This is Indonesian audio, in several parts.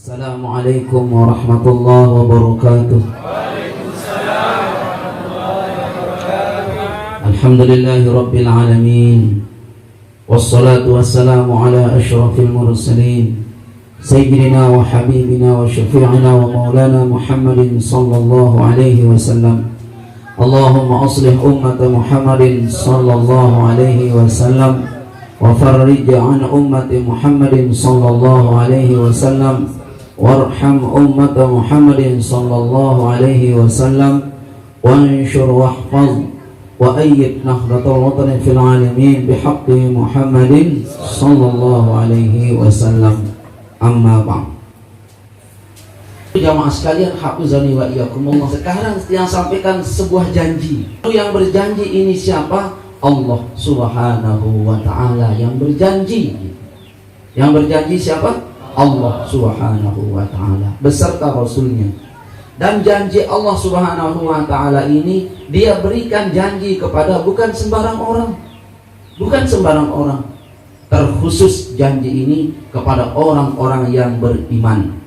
Assalamualaikum warahmatullahi wabarakatuh. Alhamdulillahi rabbil alamin. Wassalatu wassalamu ala asyrafil mursalin sayyidina wa habibina wa syafi'ina wa maulana Muhammadin sallallahu alaihi wasallam. Allahumma aslih ummata Muhammadin sallallahu alaihi wasallam wa farrij an ummati Muhammadin sallallahu alaihi wasallam warham ummata Muhammadin sallallahu alaihi wasallam wanshur wahfaz wa ayyid nahdlatal watani fil alamin bihaqqi Muhammadin sallallahu alaihi wasallam. Amma ba'd. Jamaah sekalian, hafizani wa iyyakumullah. Sekarang yang sampaikan sebuah janji. Yang berjanji ini siapa? Allah Subhanahu wa ta'ala yang berjanji. Yang berjanji siapa? Allah Subhanahu wa ta'ala beserta Rasulnya. Dan janji Allah Subhanahu wa ta'ala ini Dia berikan janji kepada bukan sembarang orang. Bukan sembarang orang. Terkhusus janji ini kepada orang-orang yang beriman.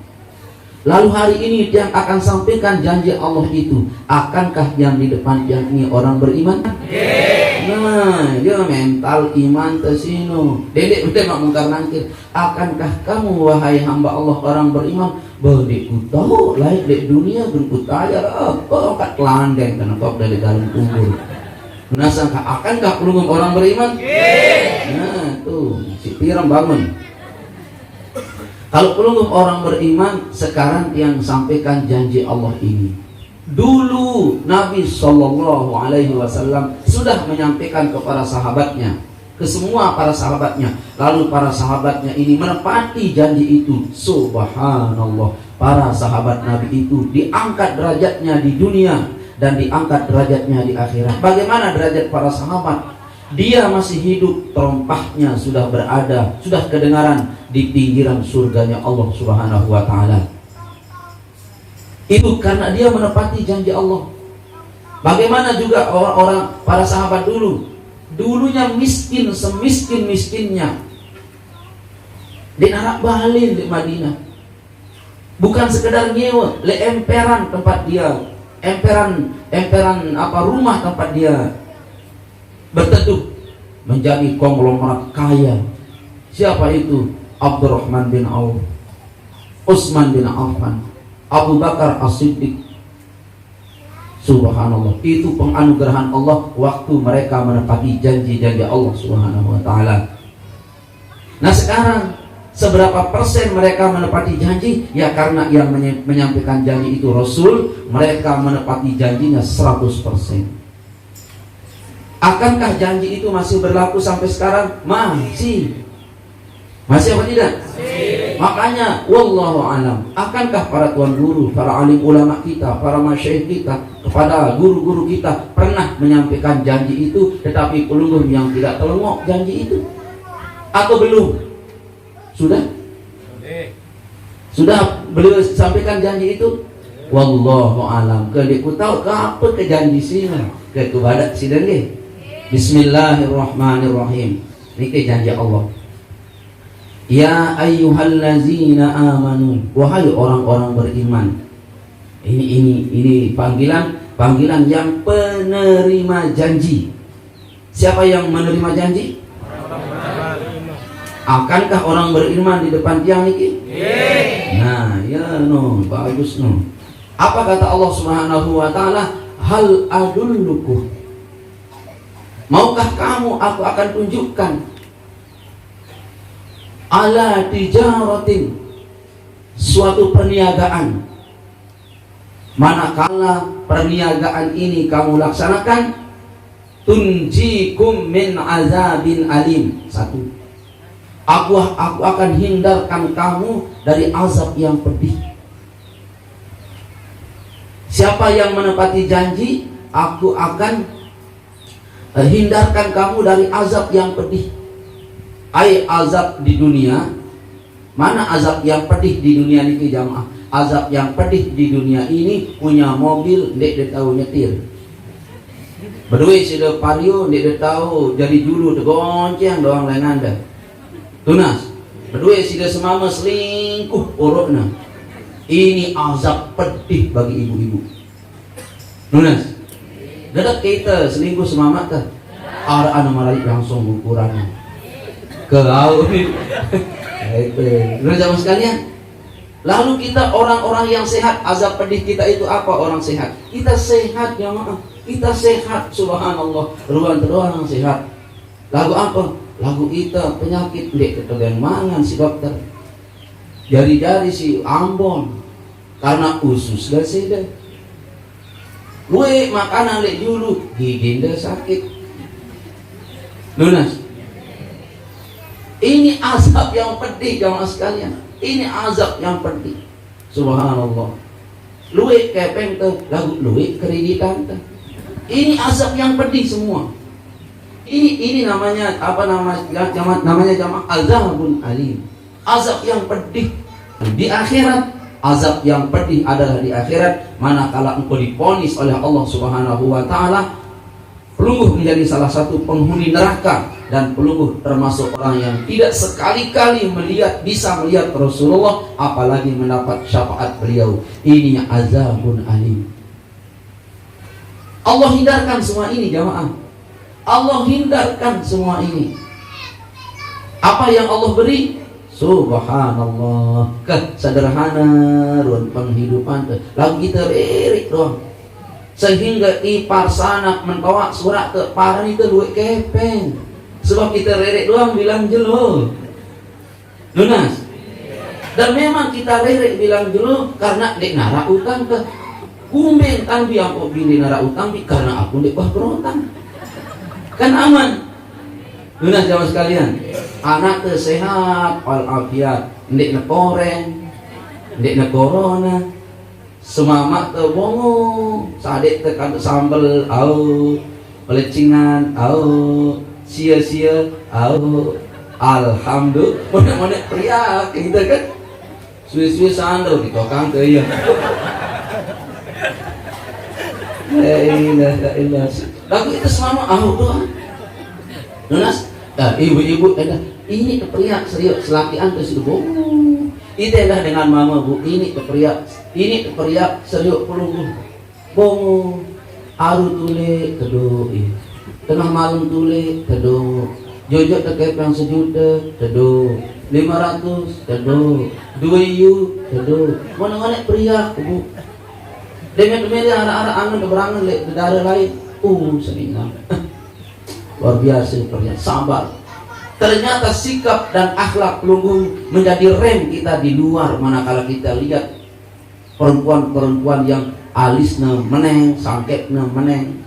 Lalu hari ini yang akan sampaikan janji Allah itu, akankah yang di depan yang ini orang beriman? Nah, dia mental iman tesino. Dedek udah mak mungkar nangkir. Akankah kamu wahai hamba Allah orang beriman? Berdek tahu lain di dunia berkutaya apa kat landeng karena kau dari dalam kubur. Menasangka akankah pelunggung orang beriman? Nah, tuh si Piram bangun. Kalau pelunggung orang beriman, sekarang yang sampaikan janji Allah ini. Dulu Nabi Shallallahu Alaihi Wasallam sudah menyampaikan kepada sahabatnya, ke semua para sahabatnya. Lalu para sahabatnya ini menepati janji itu. Subhanallah, para sahabat Nabi itu diangkat derajatnya di dunia dan diangkat derajatnya di akhirat. Bagaimana derajat para sahabat? Dia masih hidup, terompahnya sudah berada, sudah kedengaran di pinggiran surganya Allah Subhanahu wa ta'ala. Itu karena dia menepati janji Allah. Bagaimana juga orang-orang para sahabat dulu? Dulunya miskin, semiskin-miskinnya di narak balin di Madinah. Bukan sekedar nyewa, le emperan tempat dia, emperan rumah tempat dia berteduh, menjadi konglomerat kaya. Siapa itu? Abdurrahman bin Auf, Utsman bin Affan, Abu Bakar As-Siddiq. Subhanallah, itu penganugerahan Allah waktu mereka menepati janji-janji Allah Subhanahu wa ta'ala. Nah sekarang, seberapa persen mereka menepati janji? Ya karena yang menyampaikan janji itu Rasul, mereka menepati janjinya 100%. Akankah janji itu masih berlaku sampai sekarang? Masih apa tidak? Makanya wallahu alam, akankah para tuan guru, para alim ulama kita, para masyayikh kita, kepada guru-guru kita pernah menyampaikan janji itu, tetapi pelunggung yang tidak telengok janji itu? Atau belum? Sudah beliau sampaikan janji itu? Wallahu alam. Kedek tahu ke apa ke janji sini? Ke kebadat sidang deh. Bismillahirrahmanirrahim. Ini ke janji Allah. Ya ayyuhallazina amanu, wahai orang-orang beriman. Ini panggilan yang penerima janji. Siapa yang menerima janji? Akankah orang beriman di depan tiang ini? Nah, ya bagus Apa kata Allah Subhanahu wa ta'ala? Hal adullukum, maukah kamu aku akan tunjukkan ala tijaratin, suatu perniagaan, manakala perniagaan ini kamu laksanakan, tunjikum min azabin alim. Satu, aku akan hindarkan kamu dari azab yang pedih. Siapa yang menepati janji, aku akan hindarkan kamu dari azab yang pedih. Azab di dunia. Mana azab yang pedih di dunia ini jamaah? Azab yang pedih di dunia ini, punya mobil ndek tahu nyetir, berdua sudah pario ndek tahu jadi dulu gonceng doang lain anda tunas, berdua sudah semama selingkuh urutna, Ini azab pedih bagi ibu-ibu. Nunas, dadak kita selingkuh semamat kan? Ada malaikat langsung ukurannya. Kau itu. Nunas sama sekalian. Lalu kita orang-orang yang sehat, azab pedih kita itu apa? Orang sehat. Kita sehat jamaah. Kita sehat, subhanallah. Ruang-ruang sehat. Lagu apa? Lagu kita penyakit dek ketegang mangan si dokter. Jari-jari si Ambon karena usus gak seda. Gue makanan lek dulu gigi ndak sakit. Lunas. Ini azab yang pedih jamaah sekalian. Ini azab yang pedih. Subhanallah. Luwe kepeng tuh lagu luwe kreditan tuh. Ini azab yang pedih semua. Ini namanya apa namanya jamaah azabun alim. Azab yang pedih di akhirat. Azab yang pedih adalah di akhirat, manakala engkau diponis oleh Allah Subhanahu wa taala pelungguh menjadi salah satu penghuni neraka, dan pelungguh termasuk orang yang tidak sekali-kali bisa melihat Rasulullah, apalagi mendapat syafaat beliau. Ini azabun alim. Allah hindarkan semua ini jamaah. Allah hindarkan semua ini. Apa yang Allah beri? Subhanallah, sederhana ruang penghidupan lalu kita berik doang, sehingga ipar sanak mentawak surat ke paran itu duit kepeng, sebab kita rerek doang bilang jelo lunas. Dan memang kita rerek bilang jelo karena dek nara utang ke kumbeng kan biang kok bini nara utang karena aku dek bah berutang kan aman. Lunas jamaah sekalian, anak sehat walafiat, ndek na koreng, ndek na corona, semamak teu bongo, sadek teu kantong sambel, au, pelecingan, au, sia-sia, au, alhamdulillah, monek-monek pria, kita kan, suwi-suwi sandal di tokang teu ya. La ilaha illallah. Lagu itu selama au doang. Lunas, ibu-ibu ini pria serius selakian terus bongo. Itu dah dengan mama bu, ini pria serius pelungguh bongo. Aru tule teduh, tengah malam tule teduh, jojok tekep yang 1 juta teduh, 500 teduh, 2 yu teduh. Mana-mana pria bu. Dengan arah-arah angin berangan le daerah lain, senang. Luar biasa pria, sabar. Ternyata sikap dan akhlak pelungguh menjadi rem kita di luar, manakala kita lihat perempuan-perempuan yang alisna meneng, sangketna meneng.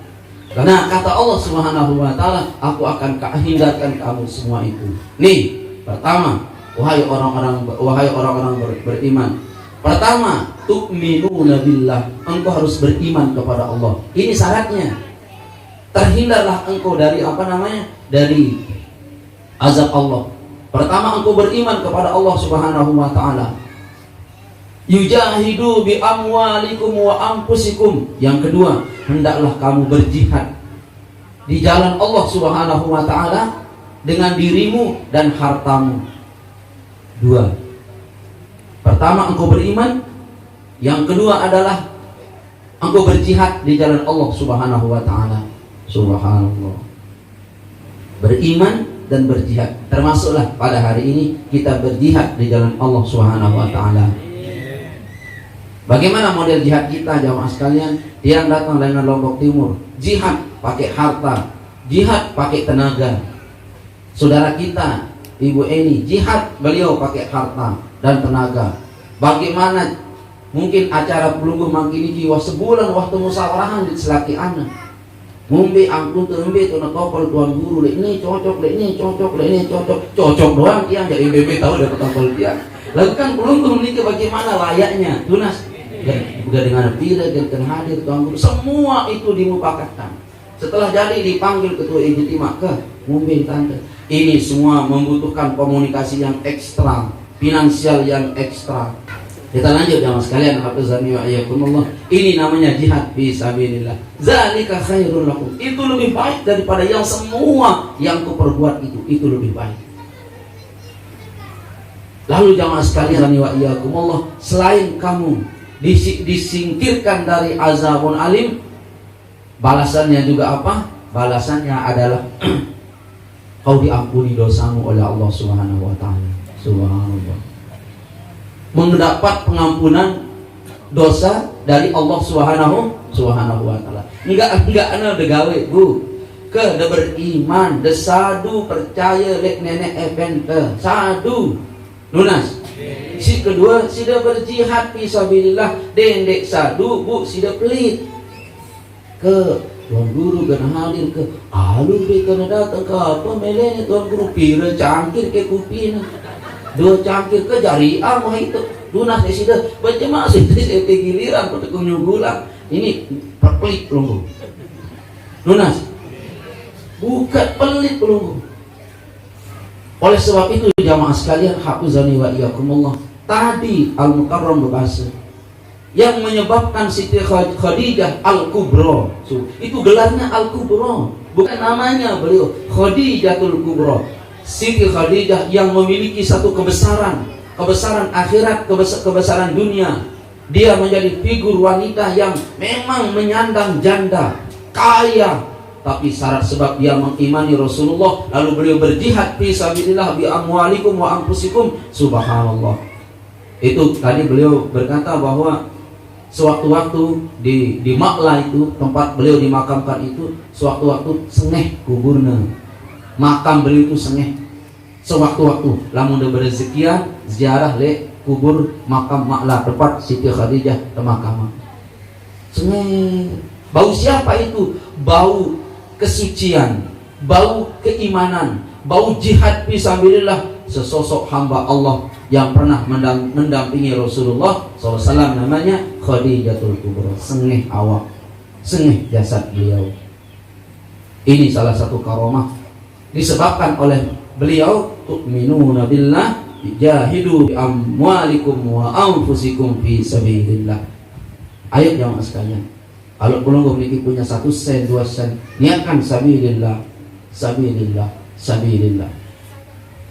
Karena kata Allah Subhanahu wa taala, aku akan hindarkan kamu semua itu. Nih, pertama, wahai orang-orang beriman. Pertama, tu'minuna billah, engkau harus beriman kepada Allah. Ini syaratnya. Terhindarlah engkau dari dari azab Allah. Pertama, engkau beriman kepada Allah Subhanahu wa taala. Yujahidu bi amwalikum wa anfusikum. Yang kedua, hendaklah kamu berjihad di jalan Allah Subhanahu wa taala dengan dirimu dan hartamu. 2. Pertama, engkau beriman. Yang kedua adalah engkau berjihad di jalan Allah Subhanahu wa taala. Subhanallah. Beriman dan berjihad. Termasuklah pada hari ini kita berjihad di jalan Allah Subhanahu wa taala. Bagaimana model jihad kita jamaah sekalian? Yang datang dengan Lombok Timur, jihad pakai harta, jihad pakai tenaga. Saudara kita, Ibu Eni, jihad beliau pakai harta dan tenaga. Bagaimana mungkin acara pelungguh makin ini sebulan waktu musawarahan di selaki anak. Ngombe angkun tembe tu nak kopel tuan guru le ini cocok le ini cocok le ini cocok doang dia jadi bebe tahu dapat kopel dia. Lalu kan pelungguh menikah bagaimana layaknya tunas juga dengan pira dan hadir tuan guru, semua itu dimupakatkan. Setelah jadi dipanggil ketua ijtima ke ngombe tante. Ini semua membutuhkan komunikasi yang ekstra, finansial yang ekstra. Kita lanjut jamaah sekalian, hafizani wa iyyakumullah. Ini namanya jihad fi sabilillah. Zalika khairul lakum. Itu lebih baik daripada yang semua yang kau perbuat itu lebih baik. Lalu jamaah sekalian wa iyyakumullah, selain kamu disingkirkan dari azabun alim, balasannya juga apa? Balasannya adalah kau diampuni dosamu oleh Allah Subhanahu wa taala. Subhanallah. Mendapat pengampunan dosa dari Allah Subhanahu wa taala. Enggak ana de gawe, Bu. Ke de beriman, de sadu percaya lek nenek evente, sadu. Lunas. Si kedua, sida berjihad fisabilillah, dendek sadu, Bu, sida pelit. Ke tuan guru kena hadir ke alu be kena datang ke apa melene tuan guru pira cangkir ke kupina. Dua cangkir ke jariah mah itu. Lunas sida baca masih sida giliran untuk nyugulang. Ini pelit pelunggu. Lunas. Bukan pelit pelunggu. Oleh sebab itu jamaah sekalian, hafizani wa iyyakumullah, tadi Al-Mukarram berkata yang menyebabkan Siti Khadijah Al-Kubra, itu gelarnya Al-Kubra, bukan namanya beliau Khadijatul Kubra. Siti Khadijah yang memiliki satu kebesaran akhirat, kebesaran dunia. Dia menjadi figur wanita yang memang menyandang janda, kaya, tapi syarat sebab dia mengimani Rasulullah, lalu beliau berjihad fi sabilillah bi amwalikum wa anfusikum. Subhanallah. Itu tadi beliau berkata bahwa sewaktu-waktu di Makla itu, tempat beliau dimakamkan itu, sewaktu-waktu sengeh kuburna. Makam beliau itu sengeh. Sewaktu-waktu lamun de berezekian ziarah le kubur makam Makla, tempat Siti Khadijah temakaman. Sengeh. Bau siapa itu? Bau kesucian, bau keimanan, bau jihad fisabilillah, sesosok hamba Allah yang pernah mendampingi Rasulullah SAW, namanya Khadijatul Kubra. Sengeh awak, sengeh jasad beliau. Ini salah satu karomah disebabkan oleh beliau, tu'minuna billah jahidu bi amwalikum wa anfusikum fi sabilillah. Ayo jamaah sekalian, kalau pelunggu memiliki punya 1 sen, 2 sen, niatkan sabilillah, sabilillah, sabilillah.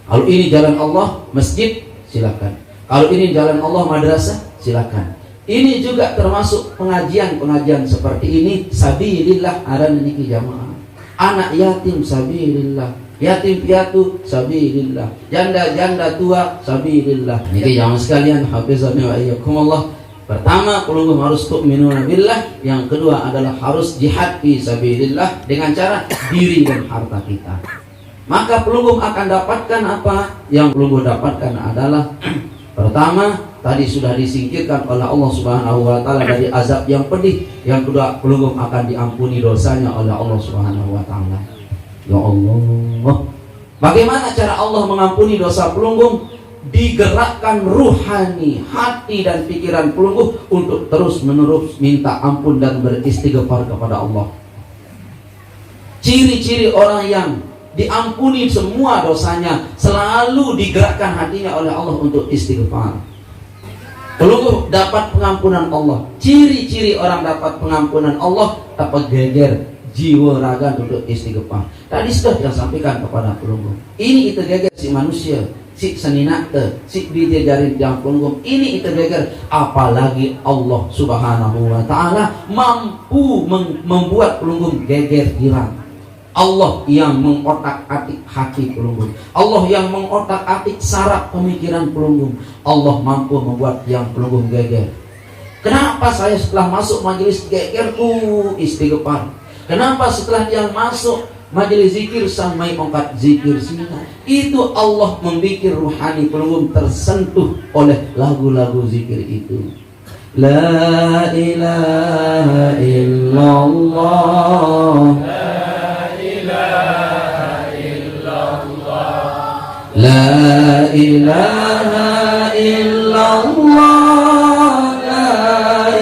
Kalau ini jalan Allah, masjid, silakan. Kalau ini jalan Allah, madrasah, silakan. Ini juga termasuk pengajian seperti ini, sabilillah, aran niki jamaah. Anak yatim, sabilillah. Yatim piatu, sabilillah. Janda tua, sabilillah. Niki jamaah sekalian, hafizani wa iyyakumullah. Pertama, pelunggu harus tu'minuna billah. Yang kedua adalah harus jihad fi sabilillah dengan cara diri dan harta kita. Maka pelunggu akan dapatkan apa? Yang pelunggu dapatkan adalah pertama, tadi sudah disingkirkan oleh Allah Subhanahu wa taala dari azab yang pedih. Yang kedua, pelunggu akan diampuni dosanya oleh Allah Subhanahu wa taala. Ya Allah. Bagaimana cara Allah mengampuni dosa pelunggu? Digerakkan ruhani hati dan pikiran pelunggu untuk terus menerus minta ampun dan beristighfar kepada Allah. Ciri-ciri orang yang diampuni semua dosanya, selalu digerakkan hatinya oleh Allah untuk istighfar. Pelunggu dapat pengampunan Allah. Ciri-ciri orang dapat pengampunan Allah, dapat geger jiwa raga untuk istighfar. Tadi sudah disampaikan kepada pelunggu. Ini itu geger si manusia, si seninakte, si dijajarin yang pelunggu ini itu geger, apalagi Allah Subhanahu wa taala mampu membuat pelunggu geger girang. Allah yang mengotak-atik hati pelunggu, Allah yang mengotak-atik saraf pemikiran pelunggu. Allah mampu membuat yang pelunggu geger. Kenapa saya setelah masuk majelis geger istighfar? Kenapa setelah yang masuk majelis zikir sampai ongkat zikir sini? Itu Allah membuat ruhani pelunggu tersentuh oleh lagu-lagu zikir itu. La ilaha illallah, la ilaha illallah, la ilaha illallah, la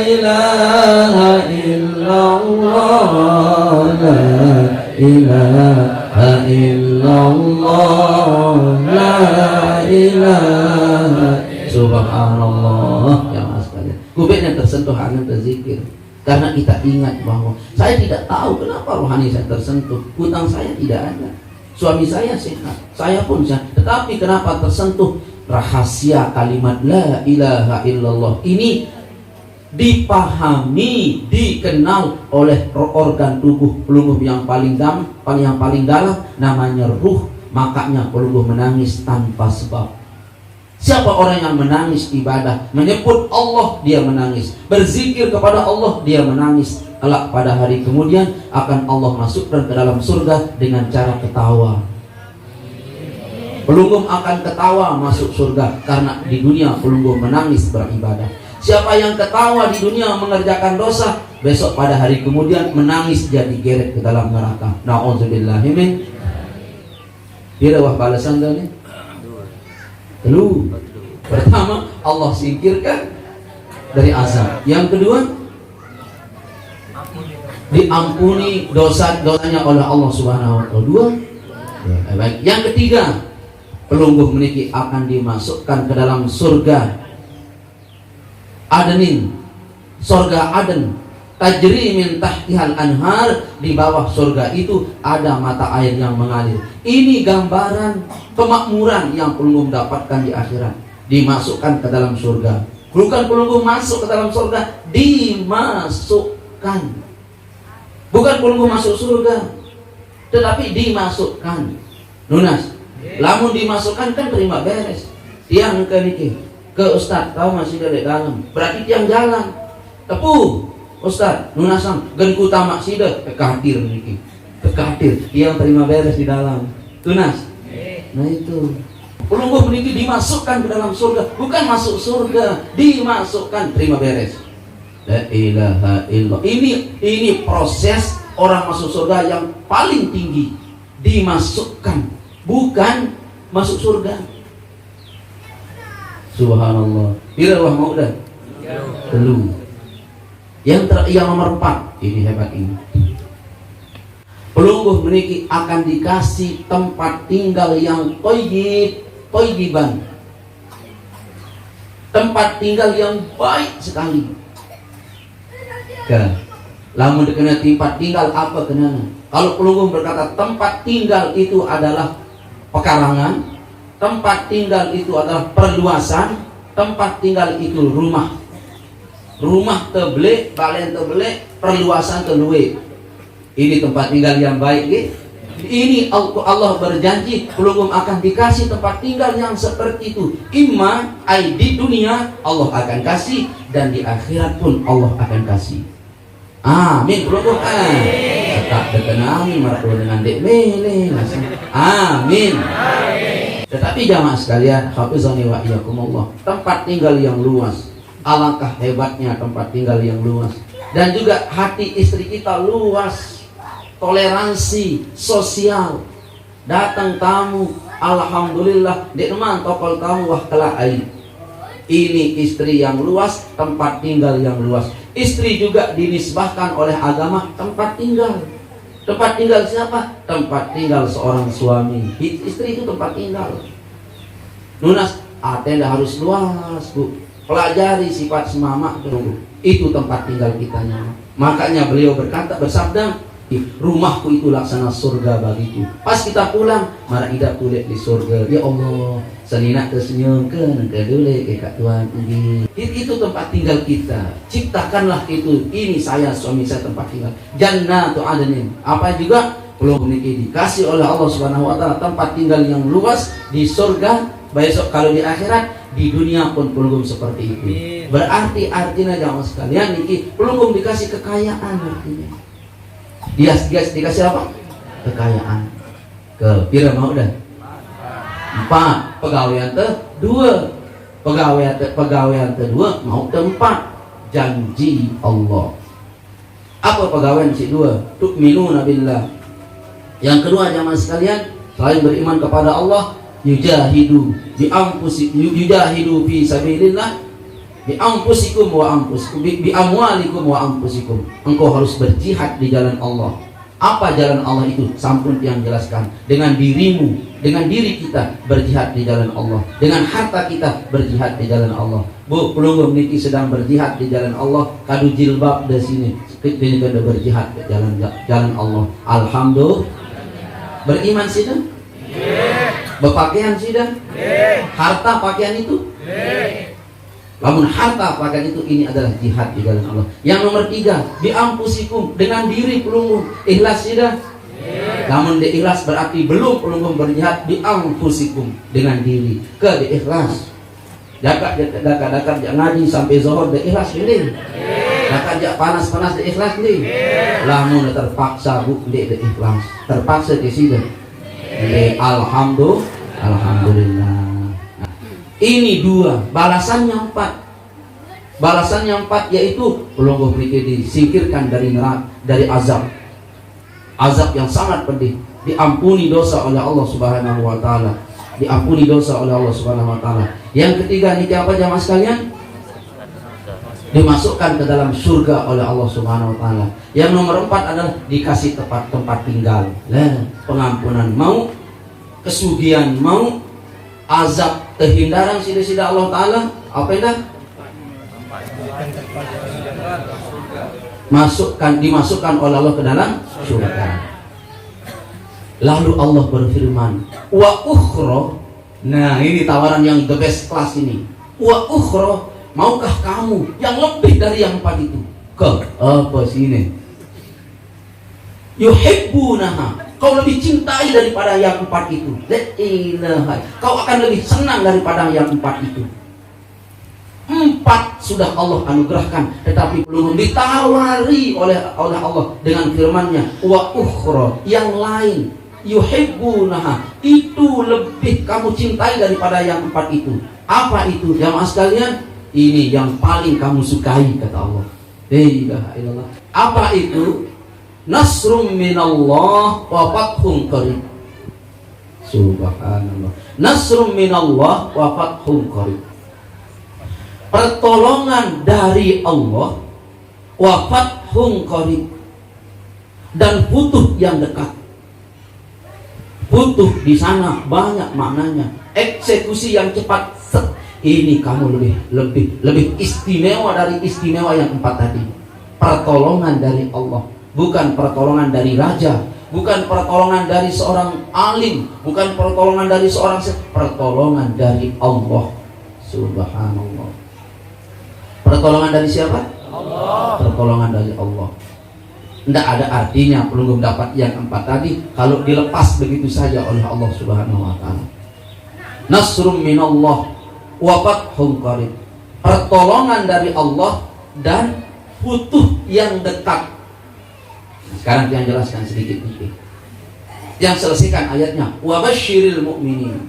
ilaha illallah, la ilaha. Subhanallah. Ya mas kalian, kubeknya tersentuh hanya berzikir. Karena kita ingat bahwa saya tidak tahu kenapa rohani saya tersentuh. Hutang saya tidak ada, suami saya sehat, saya pun sehat, tetapi kenapa tersentuh? rahasia kalimat la ilaha illallah ini dipahami, dikenal oleh organ tubuh pelungguh yang paling dalam, namanya ruh. Makanya pelungguh menangis tanpa sebab. Siapa orang yang menangis ibadah, menyebut Allah, dia menangis, berzikir kepada Allah, dia menangis. Kelak pada hari kemudian akan Allah masukkan ke dalam surga dengan cara ketawa. Pelungguh akan ketawa masuk surga karena di dunia pelungguh menangis beribadah. Siapa yang ketawa di dunia mengerjakan dosa, besok pada hari kemudian menangis jadi geret ke dalam neraka. Na'udzubillahi min. Bila wah balasan nih? Telu. Pertama, Allah singkirkan dari azab. Yang kedua, diampuni dosa-dosanya oleh Allah Subhanahu wa taala. Dua. Baik. Yang ketiga, pelungguh meniki akan dimasukkan ke dalam surga Adenin, surga Aden, tajri min tahtihal anhar, di bawah surga itu ada mata air yang mengalir. Ini gambaran kemakmuran yang pelungguh dapatkan di akhirat, dimasukkan ke dalam surga. Bukan pelungguh masuk ke dalam surga, dimasukkan. Bukan pelungguh masuk surga, tetapi dimasukkan. Nunas, lamun dimasukkan kan terima beres. Tiang ke niki ke Ustaz, tahu masih dari dalam, berarti tiang jalan tepuh Ustaz nunasang gen kuta maksida kekatir niki kekatir tiang terima beres di dalam tunas. Nah itu pelungguh niki dimasukkan ke dalam surga, bukan masuk surga, dimasukkan terima beres. La ilaha illallah. Ini proses orang masuk surga yang paling tinggi, dimasukkan, bukan masuk surga. Subhanallah. Bila wah mau dah? Telu. Yang nomor 4, ini hebat ini. Pelungguh meniki akan dikasih tempat tinggal yang thayyiban. Tempat tinggal yang baik sekali. Lamun kena tempat tinggal apa kenana? Kalau pelungguh berkata tempat tinggal itu adalah pekarangan, tempat tinggal itu adalah perluasan, tempat tinggal itu rumah. Rumah tebelek, balen tebelek, perluasan teluwe. Ini tempat tinggal yang baik. Ini Allah berjanji pelungguh akan dikasih tempat tinggal yang seperti itu. Imma di dunia Allah akan kasih, dan di akhirat pun Allah akan kasih. Amin pelungguh. Tak terkenal marah dengan dek mele. Amin. Tetapi jamaah sekalian, hafizani wa iyyakumullah, tempat tinggal yang luas, alangkah hebatnya tempat tinggal yang luas. Dan juga hati istri kita luas, toleransi sosial. Datang tamu, alhamdulillah, dek teman tokol tamu wah kelak air. Ini istri yang luas, tempat tinggal yang luas. Istri juga dinisbahkan oleh agama tempat tinggal. Tempat tinggal siapa? Tempat tinggal seorang suami. Istri itu tempat tinggal. Nunas, tenda harus luas, Bu. Pelajari sifat semama dulu. Itu tempat tinggal kitanya. Makanya beliau bersabda, rumahku itu laksana surga bagiku. Pas kita pulang, marah idak kulit di surga. Ya Allah, senina tersenyum ke dule kak Tuhan ini. Itu tempat tinggal kita. Ciptakanlah itu. Ini saya, suami saya tempat tinggal. Jannatu adnin. Apa juga belum dikasih oleh Allah Subhanahu wa taala tempat tinggal yang luas di surga. Besok kalau di akhirat, di dunia pun pelungguh seperti itu. Berarti artinya jamaah sekalian niki pelungguh dikasih kekayaan artinya. Dia dikasih apa? Kekayaan. Kira mau dah? 4. Pegawaian kedua. Pegawaian kedua mau tempat janji Allah. Apa pegawaian si dua? Tu'minuna billah. Yang kedua jamaah sekalian, selain beriman kepada Allah, yujahidu fi sabilillah bi anfusikum wa anfusikum bi amwalikum wa anfusikum. Engkau harus berjihad di jalan Allah. Apa jalan Allah itu? Sampun yang jelaskan. Dengan dirimu, dengan diri kita berjihad di jalan Allah. Dengan harta kita berjihad di jalan Allah. Bu, pelungguh niki sedang berjihad di jalan Allah. Kadu jilbab di sini. Ini kada berjihad di jalan Allah. Alhamdulillah. Beriman sih tu? Berpakaian sudah? Harta pakaian itu? Namun harta pakaian itu, ini adalah jihad di jalan Allah. Yang nomor 3, biampusikum, dengan diri pelunggung. Ikhlas sudah? Namun di ikhlas berarti belum pelunggung berjihad. Biampusikum, dengan diri. Ke di ikhlas. Dakar ngaji sampai zuhur di ikhlas ini. Dakar panas-panas di ikhlas ini. Lamun terpaksa bu di ikhlas. Terpaksa di sini. Alhamdulillah. Ini 2, balasannya 4. Balasannya 4 yaitu pelungguh mereka disingkirkan dari neraka, dari azab. Azab yang sangat pedih, diampuni dosa oleh Allah Subhanahu wa taala. Diampuni dosa oleh Allah Subhanahu wa taala. Yang ketiga ini apa jamaah sekalian? Dimasukkan ke dalam surga oleh Allah Subhanahu wa taala. Yang nomor 4 adalah dikasih tempat tinggal. Pengampunan mau, kesugihan mau, azab terhindaran sida-sida Allah taala, apa dah? Dimasukkan oleh Allah ke dalam surga. Lalu Allah berfirman, wa ukhra. Nah, ini tawaran yang the best class ini. Wa ukhra, maukah kamu yang lebih dari yang 4 itu? Ke apa sih ini? Yuhibbunaha, kau lebih cintai daripada yang 4 itu. La ilaha, kau akan lebih senang daripada yang 4 itu. 4 sudah Allah anugerahkan, tetapi belum ditawari oleh Allah dengan firman-Nya, wa ukhra, yang lain. Yuhibbunaha, itu lebih kamu cintai daripada yang 4 itu. Apa itu jamaah sekalian? Ini yang paling kamu sukai, kata Allah. La ilaha illallah. Apa itu? Nasrum minallah wa fathun qarib. Subhanallah. Nasrum minallah wa fathun qarib. Pertolongan dari Allah, wa fathun qarib, dan futuh yang dekat. Futuh di sana banyak maknanya. Eksekusi yang cepat. Ini kamu lebih istimewa dari istimewa yang 4 tadi. Pertolongan dari Allah, bukan pertolongan dari raja, bukan pertolongan dari seorang alim, bukan pertolongan dari seorang, pertolongan dari Allah Subhanallah. Pertolongan dari siapa? Allah. Pertolongan dari Allah. Tidak ada artinya pelungguh dapat yang 4 tadi kalau dilepas begitu saja oleh Allah Subhanahu wa taala. Nasrum minallah wa fathun qarib. Pertolongan dari Allah dan futuh yang dekat. Sekarang yang jelaskan sedikit. Yang selesaikan ayatnya, wa basyiril mu'minin.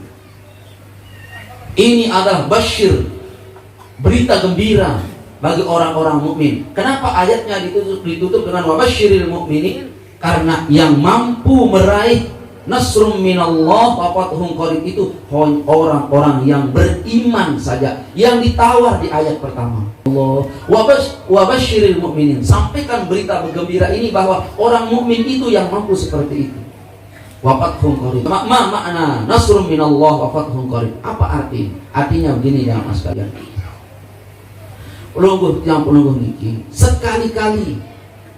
Ini adalah basyir, berita gembira bagi orang-orang mukmin. Kenapa ayatnya ditutup dengan wa basyiril mu'minin? Karena yang mampu meraih nasrum minallah wa fathun qarib itu orang-orang yang beriman saja, yang ditawar di ayat pertama. Allah wa basyiril mu'minin, sampaikan berita bergembira ini bahwa orang mukmin itu yang mampu seperti itu. Wa fathun qarib. Makna nasrum minallah wa fathun qarib. Apa arti? Artinya begini ya Mas kalian. Pelungguh niki sekali-kali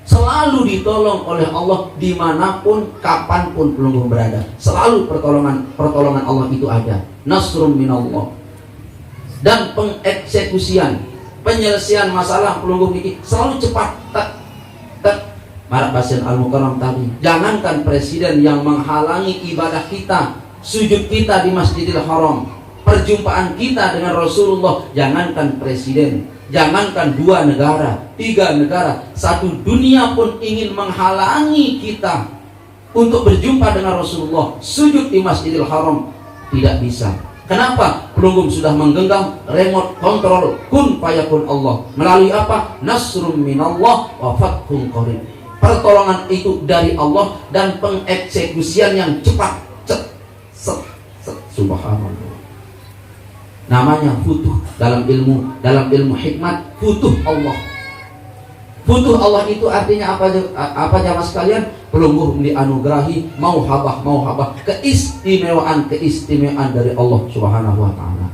selalu ditolong oleh Allah dimanapun, kapanpun pelungguh berada. Selalu pertolongan Allah itu ada. Nasrum minallah. Dan pengeksekusian, penyelesaian masalah pelungguh niki selalu cepat. Marak Basin Al-Mukarram tadi, jangankan presiden yang menghalangi ibadah kita, sujud kita di Masjidil Haram, perjumpaan kita dengan Rasulullah, jangankan presiden, jangankan 2 negara, 3 negara, 1 dunia pun ingin menghalangi kita untuk berjumpa dengan Rasulullah, sujud di Masjidil Haram, tidak bisa. Kenapa? Pelungguh sudah menggenggam remote control kun fayakun Allah. Melalui apa? Nasrum minallah wa fathun qarib. Pertolongan itu dari Allah dan pengeksekusian yang cepat. Subhanallah. Namanya futuh dalam ilmu hikmat, futuh Allah. Futuh Allah itu artinya apa jamaah sekalian? Pelungguh dianugerahi mauhabah, keistimewaan dari Allah Subhanahu wa taala.